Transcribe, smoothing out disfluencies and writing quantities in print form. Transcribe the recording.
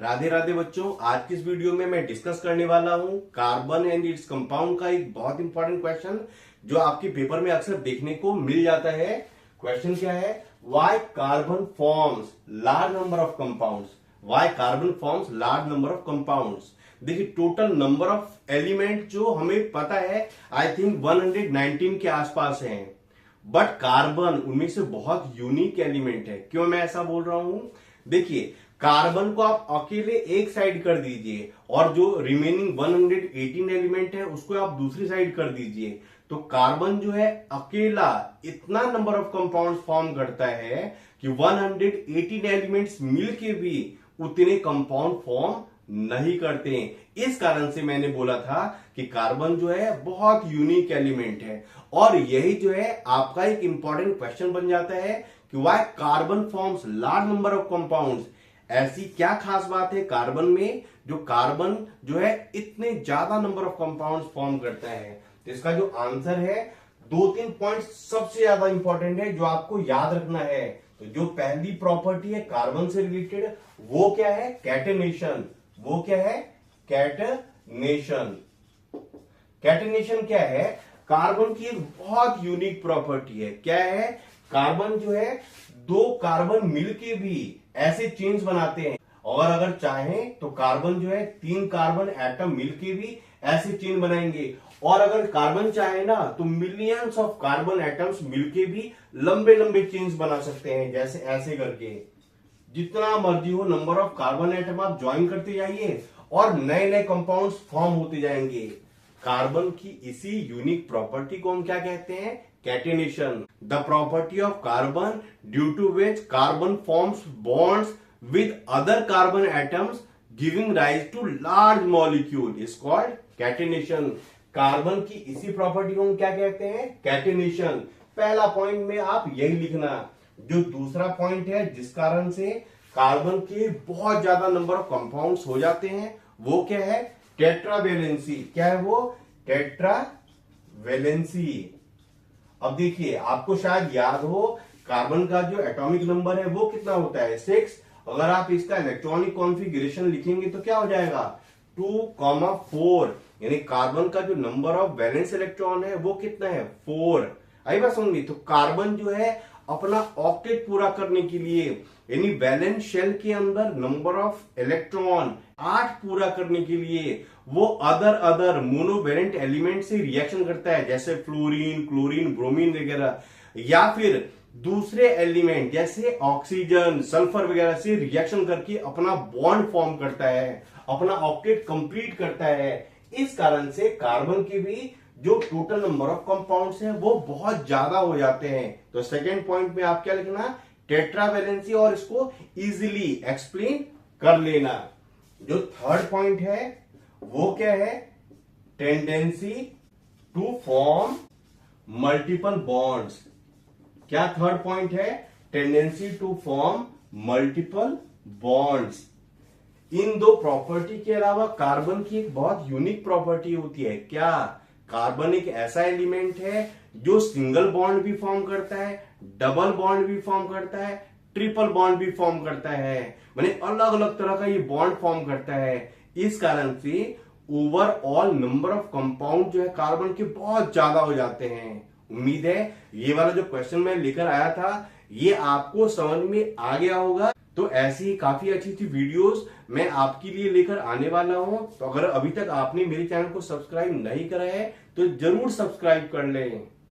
राधे राधे बच्चों, आज की इस वीडियो में मैं डिस्कस करने वाला हूं कार्बन एंड इट्स कंपाउंड का एक बहुत इंपॉर्टेंट क्वेश्चन जो आपके पेपर में अक्सर देखने को मिल जाता है। क्वेश्चन क्या है? Why carbon forms large number of compounds. Why carbon forms large number of compounds. देखिए, टोटल नंबर ऑफ एलिमेंट जो हमें पता है आई थिंक 119 के आसपास है, बट कार्बन उनमें से बहुत यूनिक एलिमेंट है। क्यों मैं ऐसा बोल रहा हूं? देखिए, कार्बन को आप अकेले एक साइड कर दीजिए और जो रिमेनिंग 118 एलिमेंट है उसको आप दूसरी साइड कर दीजिए, तो कार्बन जो है अकेला इतना नंबर ऑफ कंपाउंड्स फॉर्म करता है कि 118 एलिमेंट्स मिलके भी उतने कंपाउंड फॉर्म नहीं करते हैं। इस कारण से मैंने बोला था कि कार्बन जो है बहुत यूनिक एलिमेंट है, और यही जो है आपका एक इंपॉर्टेंट क्वेश्चन बन जाता है कि why carbon forms large number of compounds. ऐसी क्या खास बात है कार्बन में जो कार्बन जो है इतने ज्यादा नंबर ऑफ कंपाउंड्स फॉर्म करता है? तो इसका जो आंसर है, 2-3 पॉइंट सबसे ज्यादा इंपॉर्टेंट है जो आपको याद रखना है। तो जो पहली प्रॉपर्टी है कार्बन से रिलेटेड वो क्या है? कैटेनेशन। वो क्या है? कैटेनेशन। कैटेनेशन क्या है? कार्बन की एक बहुत यूनिक प्रॉपर्टी है। क्या है? कार्बन जो है दो कार्बन मिलके भी ऐसे चेन्स बनाते हैं, और अगर चाहें तो कार्बन जो है 3 कार्बन एटम मिलके भी ऐसे चेन बनाएंगे, और अगर कार्बन चाहे ना तो मिलियंस ऑफ कार्बन एटम्स मिलके भी लंबे लंबे चेन्स बना सकते हैं, जैसे ऐसे करके। जितना मर्जी हो नंबर ऑफ कार्बन एटम आप ज्वाइन करते जाइए और नए नए कंपाउंड्स फॉर्म होते जाएंगे। कार्बन की इसी यूनिक प्रॉपर्टी को हम क्या कहते हैं? Catenation. The property of carbon due to which carbon forms bonds with other carbon atoms giving rise to large molecule is called catenation. Carbon की इसी प्रॉपर्टी को हम क्या कहते हैं? कैटेनेशन। पहला पॉइंट में आप यही लिखना। जो दूसरा पॉइंट है जिस कारण से कार्बन के बहुत ज्यादा नंबर ऑफ कंपाउंड्स हो जाते हैं वो क्या है? टेट्रावेलेंसी। क्या है वो? टेट्रावेलेंसी। अब देखिए, आपको शायद याद हो कार्बन का जो एटॉमिक नंबर है वो कितना होता है? 6। अगर आप इसका इलेक्ट्रॉनिक कॉन्फ़िगरेशन लिखेंगे तो क्या हो जाएगा? 2,4। यानी कार्बन का जो नंबर ऑफ वैलेंस इलेक्ट्रॉन है वो कितना है? 4। आई बात समझ में? तो कार्बन जो है अपना ऑक्टेट पूरा करने के लिए, यानी वैलेंस शेल के अंदर नंबर ऑफ इलेक्ट्रॉन 8 पूरा करने के लिए वो अदर मोनोवेलेंट एलिमेंट से रिएक्शन करता है, जैसे फ्लोरीन, क्लोरीन, ब्रोमीन वगैरह, या फिर दूसरे एलिमेंट जैसे ऑक्सीजन, सल्फर वगैरह से रिएक्शन करके अपना बॉन्ड फॉर्म करता है, अपना ऑक्टेट कंप्लीट करता है। इस कारण से कार्बन के भी जो टोटल नंबर ऑफ कंपाउंड्स हैं वो बहुत ज्यादा हो जाते हैं। तो सेकेंड पॉइंट में आप क्या लिखना? टेट्रावेलेंसी, और इसको इजीली एक्सप्लेन कर लेना। जो थर्ड पॉइंट है वो क्या है? Tendency to form multiple bonds. क्या थर्ड पॉइंट है? Tendency to form multiple bonds. इन दो प्रॉपर्टी के अलावा कार्बन की एक बहुत यूनिक प्रॉपर्टी होती है। क्या? कार्बन एक ऐसा एलिमेंट है जो सिंगल बॉन्ड भी फॉर्म करता है, डबल बॉन्ड भी फॉर्म करता है, ट्रिपल बॉन्ड भी फॉर्म करता है, माने अलग अलग तरह का ये बॉन्ड फॉर्म करता है। इस कारण से ओवरऑल नंबर ऑफ कंपाउंड जो है कार्बन के बहुत ज्यादा हो जाते हैं। उम्मीद है ये वाला जो क्वेश्चन मैं लेकर आया था ये आपको समझ में आ गया होगा। तो ऐसी ही काफी अच्छी अच्छी वीडियोस मैं आपके लिए लेकर आने वाला हूं। तो अगर अभी तक आपने मेरे चैनल को सब्सक्राइब नहीं करा है तो जरूर सब्सक्राइब कर लें।